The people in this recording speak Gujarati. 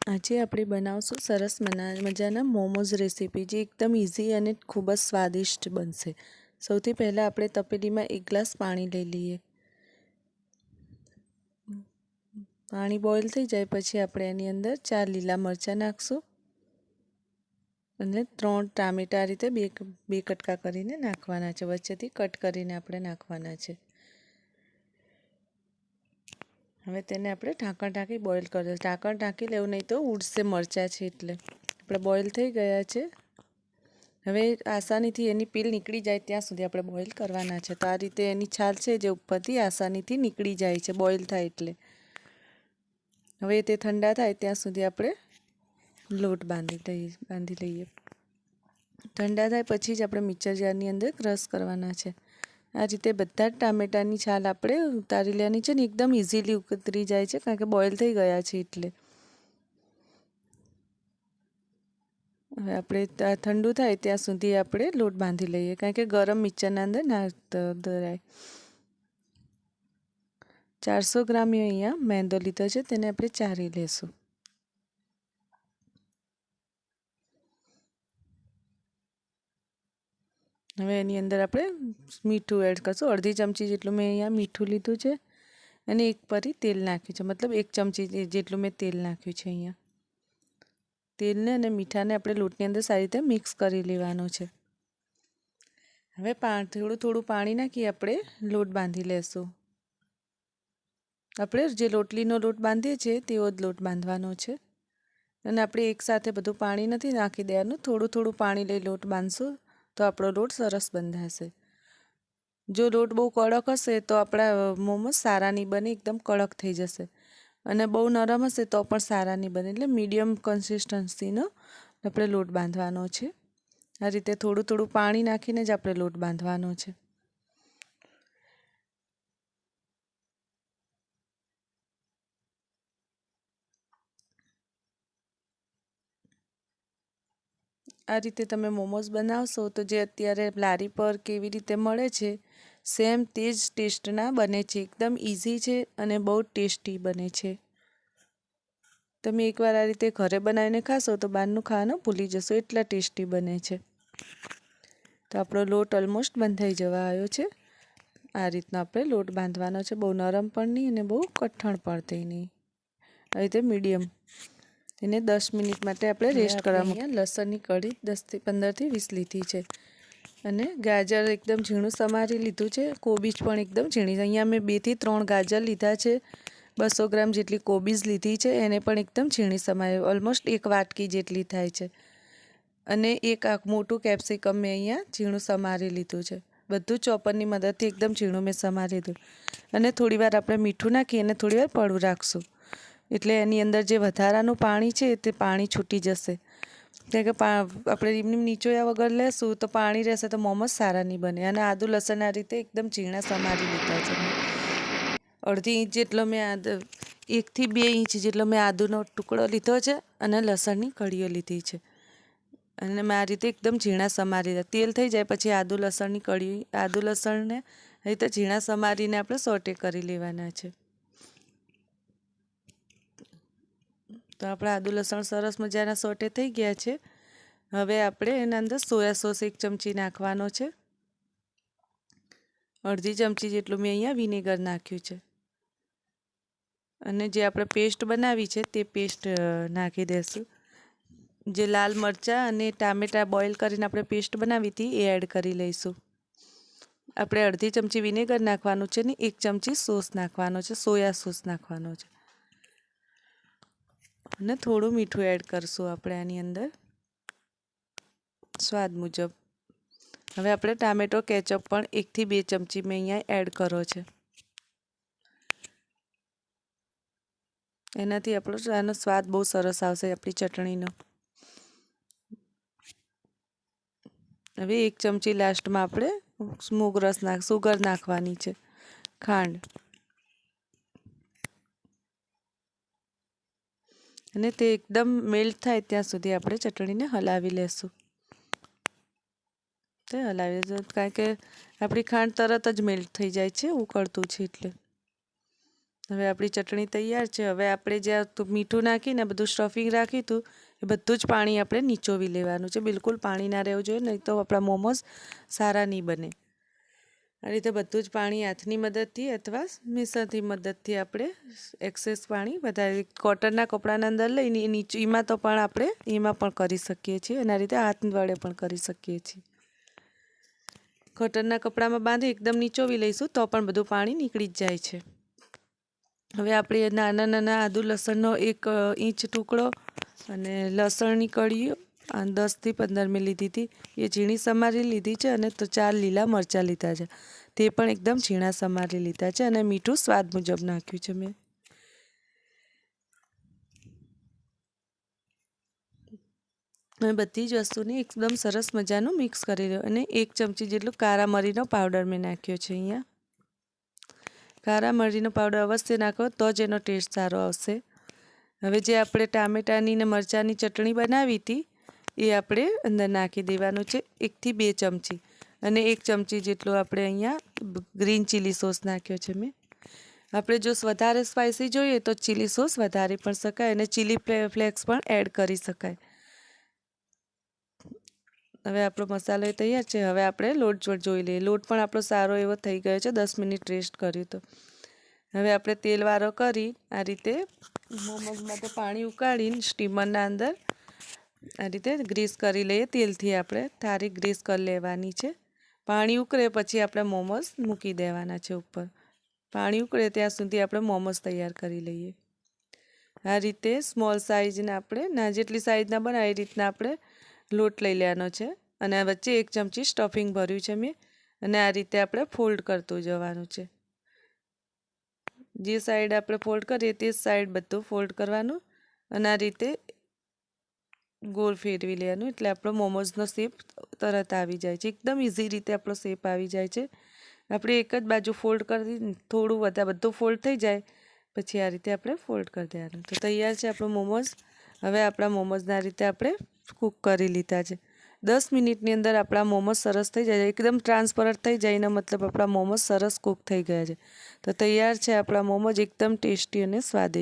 આજે આપણે બનાવશું સરસ મજાના મોમોઝ રેસીપી, જે એકદમ ઇઝી અને ખૂબ જ સ્વાદિષ્ટ બનશે. સૌથી પહેલાં આપણે તપેલીમાં 1 ગ્લાસ પાણી લઈ લઈએ. પાણી બોઇલ થઈ જાય પછી આપણે એની અંદર 4 લીલા મરચાં નાખશું અને 3 ટામેટાં રીતે બે કટકા કરીને નાખવાના છે. વચ્ચેથી કટ કરીને આપણે નાખવાના છે. હવે તેને આપણે ઢાંકણ ઢાંકી બોઇલ કરી ઢાંકણ ઢાંકી લેવું, નહીં તો ઉડશે મરચાં છે. એટલે આપણે બોઇલ થઈ ગયા છે. હવે આસાનીથી એની પીલ નીકળી જાય ત્યાં સુધી આપણે બોઇલ કરવાના છે. તો આ રીતે એની છાલ છે જે ઉપરથી આસાનીથી નીકળી જાય છે બોઇલ થાય એટલે. હવે તે ઠંડા થાય ત્યાં સુધી આપણે લોટ બાંધી લઈએ. ઠંડા થાય પછી જ આપણે મિક્સર જારની અંદર ક્રશ કરવાના છે. આ રીતે બધા જ ટામેટાની છાલ આપણે ઉતારી લેવાની છે ને એકદમ ઇઝીલી ઉતરી જાય છે, કારણ કે બોઇલ થઈ ગયા છે એટલે. હવે આપણે ઠંડુ થાય ત્યાં સુધી આપણે લોટ બાંધી લઈએ, કારણ કે ગરમ મિક્સરના અંદર ના દરાય. 400 ગ્રામ અહીંયા મેંદો લીધો છે, તેને આપણે ચારી લેશું. હવે એની અંદર આપણે મીઠું એડ કરશું. અડધી ચમચી જેટલું મેં અહીંયા મીઠું લીધું છે અને 1 પરી તેલ નાખ્યું છે, મતલબ 1 ચમચી જેટલું મેં તેલ નાખ્યું છે. અહીંયા તેલને અને મીઠાને આપણે લોટની અંદર સારી રીતે મિક્સ કરી લેવાનું છે. હવે થોડું પાણી નાખી આપણે લોટ બાંધી લેશું. આપણે જે રોટલીનો લોટ બાંધીએ છીએ તેવો જ લોટ બાંધવાનો છે. અને આપણે એકસાથે બધું પાણી નથી નાખી દેવાનું, થોડું પાણી લઈ લોટ બાંધશું તો આપણો લોટ સરસ બંધાશે. જો લોટ બહુ કડક હશે તો આપણા મોમોસ સારા નહીં બને, એકદમ કડક થઈ જશે. અને બહુ નરમ હશે તો પણ સારા નહીં બને. એટલે મીડિયમ કન્સિસ્ટન્સીનો આપણે લોટ બાંધવાનો છે. આ રીતે થોડું પાણી નાખીને જ આપણે લોટ બાંધવાનો છે. આ રીતે તમે મોમોઝ બનાવશો તો જે અત્યારે લારી પર કેવી રીતે મળે છે સેમ તે જ ટેસ્ટના બને છે. એકદમ ઇઝી છે અને બહુ ટેસ્ટી બને છે. તમે એકવાર આ રીતે ઘરે બનાવીને ખાશો તો બહારનું ખાવાનું ભૂલી જશો, એટલા ટેસ્ટી બને છે. તો આપણો લોટ ઓલમોસ્ટ બંધાઈ જવા આવ્યો છે. આ રીતનો આપણે લોટ બાંધવાનો છે. બહુ નરમ પણ નહીં અને બહુ કઠણ પણ નહીં, આવી રીતે મીડિયમ. એને 10 મિનિટ માટે આપણે રેસ્ટ કરવા મૂકીએ. લસણની કળી 15 થી 20 લીધી છે અને ગાજર એકદમ ઝીણું સમારી લીધું છે. કોબીજ પણ એકદમ ઝીણી. અહીંયા મેં 2 થી 3 ગાજર લીધા છે. 200 ગ્રામ જેટલી કોબીજ લીધી છે, એને પણ એકદમ ઝીણી સમારી, ઓલમોસ્ટ 1 વાટકી જેટલી થાય છે. અને એક મોટું કેપ્સિકમ મેં અહીંયા ઝીણું સમારી લીધું છે. બધું ચોપરની મદદથી એકદમ ઝીણું મેં સમારી દીધું. અને થોડીવાર આપણે મીઠું નાખી અને થોડીવાર પડવું રાખશું, એટલે એની અંદર જે વધારાનું પાણી છે તે પાણી છૂટી જશે. કારણ કે આપણે એમની નીચોયા વગર લેશું તો પાણી રહેશે તો મોમોસ સારા નહીં બને. અને આદુ લસણ આ રીતે એકદમ ઝીણા સમારી લીધા છે. અડધી ઇંચ જેટલો મેં 1 થી 2 ઇંચ જેટલો મેં આદુનો ટુકડો લીધો છે અને લસણની કળીઓ લીધી છે. અને મેં આ રીતે એકદમ ઝીણા સમારી દીધા. તેલ થઈ જાય પછી આદુ લસણને આ રીતે ઝીણા સમારીને આપણે સોટે કરી લેવાના છે. તો આપણા આદુ લસણ સરસ મજાના સોટે થઈ ગયા છે. હવે આપણે એના અંદર સોયા સોસ 1 ચમચી નાખવાનો છે. અડધી ચમચી જેટલું મેં અહીંયા વિનેગર નાખ્યું છે. અને જે આપણે પેસ્ટ બનાવી છે તે પેસ્ટ નાખી દઈશું. જે લાલ મરચાં અને ટામેટાં બોઇલ કરીને આપણે પેસ્ટ બનાવી હતી એ એડ કરી લઈશું. આપણે અડધી ચમચી વિનેગર નાખવાનું છે ને 1 ચમચી સોસ નાખવાનો છે, સોયા સોસ નાખવાનો છે. અને થોડું મીઠું એડ કરશું આપણે આની અંદર સ્વાદ મુજબ. હવે આપણે ટામેટો કેચઅપ પણ 1 થી 2 ચમચી મેં અહીંયા એડ કરો છે. એનાથી આનો સ્વાદ બહુ સરસ આવશે આપણી ચટણીનો. હવે 1 ચમચી લાસ્ટમાં આપણે સુગર નાખવાની છે, ખાંડ. અને તે એકદમ મેલ્ટ થાય ત્યાં સુધી આપણે ચટણીને હલાવી લેશું. કારણ કે આપણી ખાંડ તરત જ મેલ્ટ થઈ જાય છે ઉકળતું છે એટલે. હવે આપણી ચટણી તૈયાર છે. હવે આપણે જ્યાં મીઠું નાખીને બધું સ્ટફિંગ રાખ્યું હતું એ બધું જ પાણી આપણે નીચોવી લેવાનું છે. બિલકુલ પાણી ના રહેવું જોઈએ, નહીં તો આપણા મોમોઝ સારા નહીં બને. આ રીતે બધું જ પાણી હાથની મદદથી અથવા મિક્સરની મદદથી આપણે એક્સેસ પાણી વધારે કોટનના કપડાના અંદર લઈને એમાં તો પણ આપણે એમાં પણ કરી શકીએ છીએ અને આ રીતે હાથ વડે પણ કરી શકીએ છીએ. કોટનના કપડામાં બાંધી એકદમ નીચોવી લઈશું તો પણ બધું પાણી નીકળી જ જાય છે. હવે આપણે નાના નાના આદુ લસણનો 1 ઇંચ ટુકડો અને લસણની કળીઓ 10 થી 15 મેં લીધી હતી, એ ઝીણી સમારી લીધી છે. અને તો 4 લીલા મરચાં લીધા છે, તે પણ એકદમ ઝીણા સમારી લીધા છે. અને મીઠું સ્વાદ મુજબ નાખ્યું છે મેં. અને બધી જ વસ્તુને એકદમ સરસ મજાનું મિક્સ કરી લો. અને 1 ચમચી જેટલું કારા મરીનો પાવડર મેં નાખ્યો છે. અહીંયા કારા મરીનો પાવડર અવશ્ય નાખો તો જ એનો ટેસ્ટ સારો આવશે. હવે જે આપણે ટામેટાની ને મરચાંની ચટણી બનાવી હતી એ આપણે અંદર નાખી દેવાનું છે, 1 થી 2 ચમચી. અને 1 ચમચી જેટલો આપણે અહીંયા ગ્રીન ચીલી સોસ નાખ્યો છે મેં. આપણે જો વધારે સ્પાઇસી જોઈએ તો ચીલી સોસ વધારી પણ શકાય અને ચીલી ફ્લેક્સ પણ એડ કરી શકાય. હવે આપણો મસાલો તૈયાર છે. હવે આપણે લોટ જોઈ લઈએ. લોટ પણ આપણો સારો એવો થઈ ગયો છે, 10 મિનિટ રેસ્ટ કર્યું તો. હવે આપણે તેલવાળો કરી આ રીતે મોમોઝ માટે પાણી ઉકાળીને સ્ટીમરના અંદર આ રીતે ગ્રીસ કરી લઈએ. તેલથી આપણે સારી ગ્રીસ કરી લેવાની છે. પાણી ઉકળે પછી આપણે મોમોઝ મૂકી દેવાના છે ઉપર. પાણી ઉકળે ત્યાં સુધી આપણે મોમોઝ તૈયાર કરી લઈએ. આ રીતે સ્મોલ સાઇઝના આપણે જેટલી સાઇઝના બનાવે એ રીતના આપણે લોટ લઈ લેવાનો છે. અને વચ્ચે 1 ચમચી સ્ટફિંગ ભર્યું છે મેં. અને આ રીતે આપણે ફોલ્ડ કરતું જવાનું છે. જે સાઈડ આપણે ફોલ્ડ કરીએ તે સાઈડ બધું ફોલ્ડ કરવાનું અને આ રીતે ગોળ ફેરવી લેવાનું, એટલે આપણો મોમોઝનો શેપ તરત આવી જાય છે. એકદમ ઇઝી રીતે આપણો શેપ આવી જાય છે. આપણે એક જ બાજુ ફોલ્ડ કરી થોડું બધું ફોલ્ડ થઈ જાય પછી આ રીતે આપણે ફોલ્ડ કરી દેવાનું. તો તૈયાર છે આપણો મોમોઝ. હવે આપણા મોમોઝના રીતે આપણે કૂક કરી લીધા છે. 10 મિનિટની અંદર આપણા મોમોઝ સરસ થઈ જાય, એકદમ ટ્રાન્સપરન્ટ થઈ જાય એનો મતલબ આપણા મોમોઝ સરસ કૂક થઈ ગયા છે. તો તૈયાર છે આપણા મોમોઝ, એકદમ ટેસ્ટી અને સ્વાદિષ્ટ.